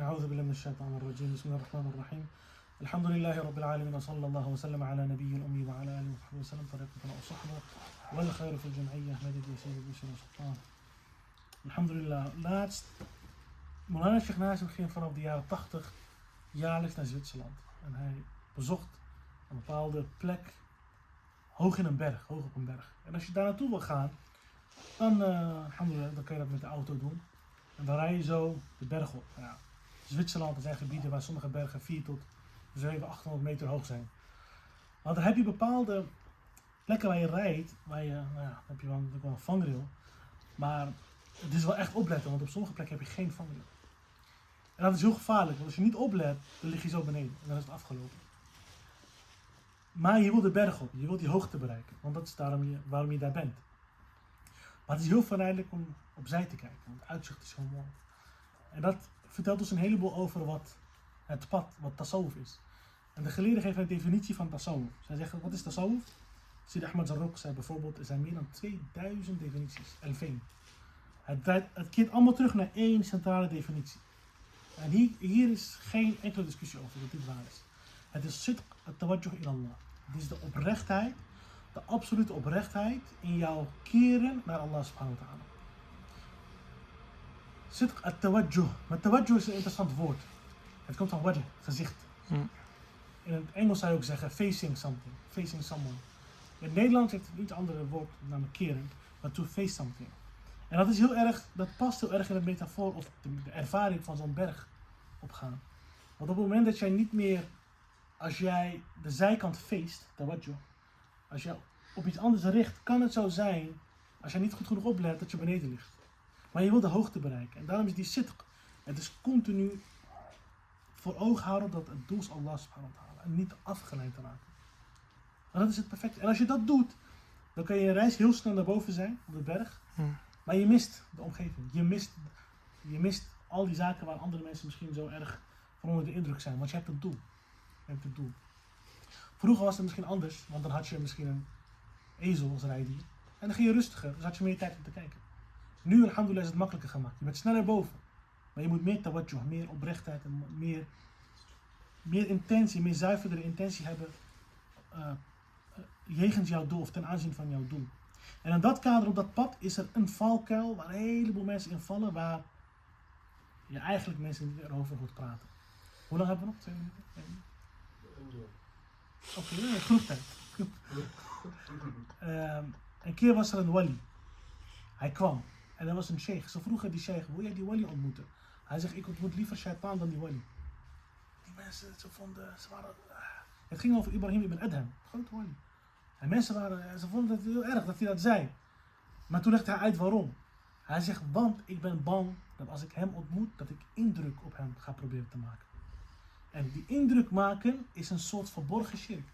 أعوذ بالله من الشيطان الرجيم بسم الله الرحمن الرحيم الحمد لله رب العالمين وصلى الله وسلم على نبي الأمي وعلى آله وصحبه وسلم طريقة وصحبه والخير في الجمعية مدد يسير بشر وسلطان. Alhamdulillah, laatst, Moulana Sheikh Nazim ging vanaf de jaren 80 jaarlijks naar Zwitserland. En hij bezocht een bepaalde plek hoog in een berg, hoog op een berg. En als je daar naartoe wil gaan, dan, alhamdulillah, dan kan je dat met de auto doen. En dan rij je zo de berg op. Ja, Zwitserland, er zijn gebieden waar sommige bergen 4 tot 700, 800 meter hoog zijn. Maar dan heb je bepaalde plekken waar je rijdt, waar je, nou ja, dan heb je natuurlijk wel een vangrail. Maar het is wel echt opletten, want op sommige plekken heb je geen vangrail. En dat is heel gevaarlijk, want als je niet oplet, dan lig je zo beneden en dan is het afgelopen. Maar je wilt de berg op, je wilt die hoogte bereiken, want dat is waarom je daar bent. Maar het is heel verleidelijk om opzij te kijken, want het uitzicht is heel mooi. En dat vertelt ons een heleboel over wat het pad, wat tasawwuf is. En de geleerden geven een definitie van tasawwuf. Zij zeggen, wat is tasawwuf? Sidi Ahmad Zarruq zei bijvoorbeeld, er zijn meer dan 2000 definities, elfeen. Het keert allemaal terug naar één centrale definitie. En hier is geen enkele discussie over dat dit waar is. Het is sidq at-tawajjuh ila Allah. Het is de oprechtheid, de absolute oprechtheid in jouw keren naar Allah subhanahu wa ta'ala. Sidq at-tawajjuh. Maar tawajjuh is een interessant woord. Het komt van wajh, gezicht. In het Engels zou je ook zeggen facing something, facing someone. In het Nederlands heeft het een iets andere woord, namelijk keren, maar to face something. En dat is heel erg, dat past heel erg in de metafoor of de ervaring van zo'n berg opgaan. Want op het moment dat jij niet meer, als jij de zijkant feest, tawajjuh, als je op iets anders richt, kan het zo zijn, als jij niet goed genoeg oplet, dat je beneden ligt. Maar je wil de hoogte bereiken. En daarom is die sidq. Het is continu voor ogen houden dat het doel is Allah subhanahu wa ta'ala. En niet afgeleid te raken. En dat is het perfecte. En als je dat doet, dan kan je reis heel snel naar boven zijn, op de berg. Maar je mist de omgeving. Je mist al die zaken waar andere mensen misschien zo erg van onder de indruk zijn. Want je hebt het doel. Vroeger was het misschien anders, want dan had je misschien een ezel als rijdier. En dan ging je rustiger, dus had je meer tijd om te kijken. Nu, alhamdulillah, is het makkelijker gemaakt. Je bent sneller boven. Maar je moet meer tawajjuh, meer oprechtheid en meer intentie, meer zuiverdere intentie hebben jegens jouw doel of ten aanzien van jouw doel. En in dat kader, op dat pad, is er een valkuil waar een heleboel mensen in vallen, waar je eigenlijk mensen niet erover hoort praten. Hoe lang hebben we nog? 2 minuten? Oké, groeptijd. Een keer was er een wali. Hij kwam. En er was een sheikh. Ze vroegen die sheikh, wil jij die wali ontmoeten? Hij zegt, ik ontmoet liever shaitaan dan die wali. Die mensen, ze waren... Het ging over Ibrahim ibn Adham, grote wali. En mensen ze vonden het heel erg dat hij dat zei. Maar toen legde hij uit waarom. Hij zegt, want ik ben bang dat als ik hem ontmoet, dat ik indruk op hem ga proberen te maken. En die indruk maken is een soort verborgen shirk.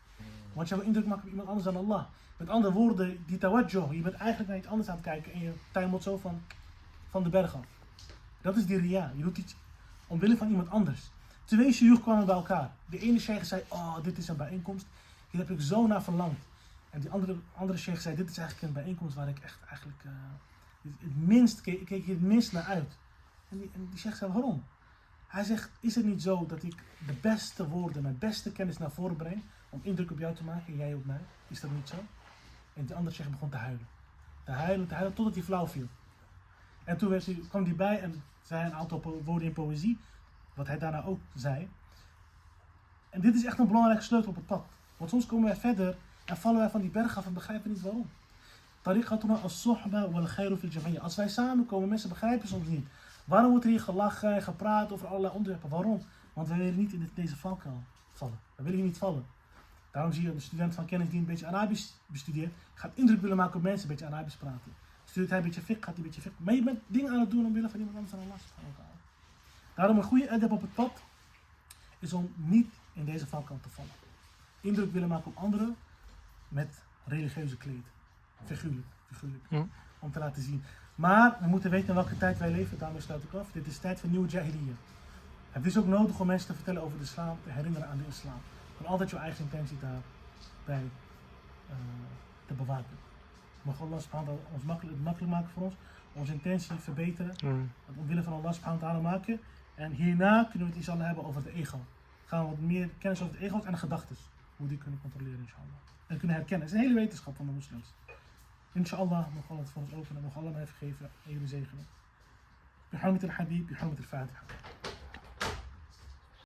Want je wil indruk maken op iemand anders dan Allah. Met andere woorden, die tawajjuh, je bent eigenlijk naar iets anders aan het kijken en je tuimelt zo van de berg af. Dat is die ria. Je doet iets omwille van iemand anders. 2 shuyukh kwamen bij elkaar. De ene sheikh zei, oh, dit is een bijeenkomst. Hier heb ik zo naar verlangd. En die andere sheikh zei, dit is eigenlijk een bijeenkomst waar ik echt eigenlijk keek hier het minst naar uit. En die sheikh zei, waarom? Hij zegt, is het niet zo dat ik de beste woorden, mijn beste kennis naar voren breng om indruk op jou te maken en jij op mij? Is dat niet zo? En die andere sheikh begon te huilen. Te huilen totdat hij flauw viel. En toen kwam hij bij en zei een aantal woorden in poëzie, wat hij daarna ook zei. En dit is echt een belangrijke sleutel op het pad. Want soms komen wij verder en vallen wij van die berg af en begrijpen niet waarom. Tariqatuna as-suhba wal khayru fil jam'iyya. Als wij samenkomen, mensen begrijpen soms niet. Waarom wordt er hier gelachen en gepraat over allerlei onderwerpen? Waarom? Want wij willen niet in deze valkuil vallen. We willen hier niet vallen. Daarom zie je de student van kennis die een beetje Arabisch bestudeert, gaat indruk willen maken op mensen, een beetje Arabisch praten. Studeert hij een beetje fiqh, gaat hij een beetje fiqh. Maar je bent dingen aan het doen omwille van iemand anders dan Allah. Daarom een goede adab op het pad is om niet in deze valkuil te vallen. Indruk willen maken op anderen met religieuze kleed. Figuurlijk. Om te laten zien. Maar we moeten weten in welke tijd wij leven, daarmee sluit ik af. Dit is de tijd van nieuwe jahiliyyah. Het is ook nodig om mensen te vertellen over de islam, te herinneren aan de islam. Maar altijd je eigen intentie daarbij te bewaken. Mag Allah subhanahu wa ta'ala ons het makkelijk maken voor ons, onze intentie verbeteren, het omwille van Allah subhanahu wa ta'ala maken En hierna kunnen we het inshallah hebben over de ego. Gaan we wat meer kennis over de ego's en de gedachtes. Hoe die kunnen controleren inshallah. En kunnen herkennen. Het is een hele wetenschap van de moslims. Inshallah, mag Allah het voor ons openen. Mag Allah mij vergeven en jullie zegenen. بحرمة الحبيب بحرمة الفاتحة.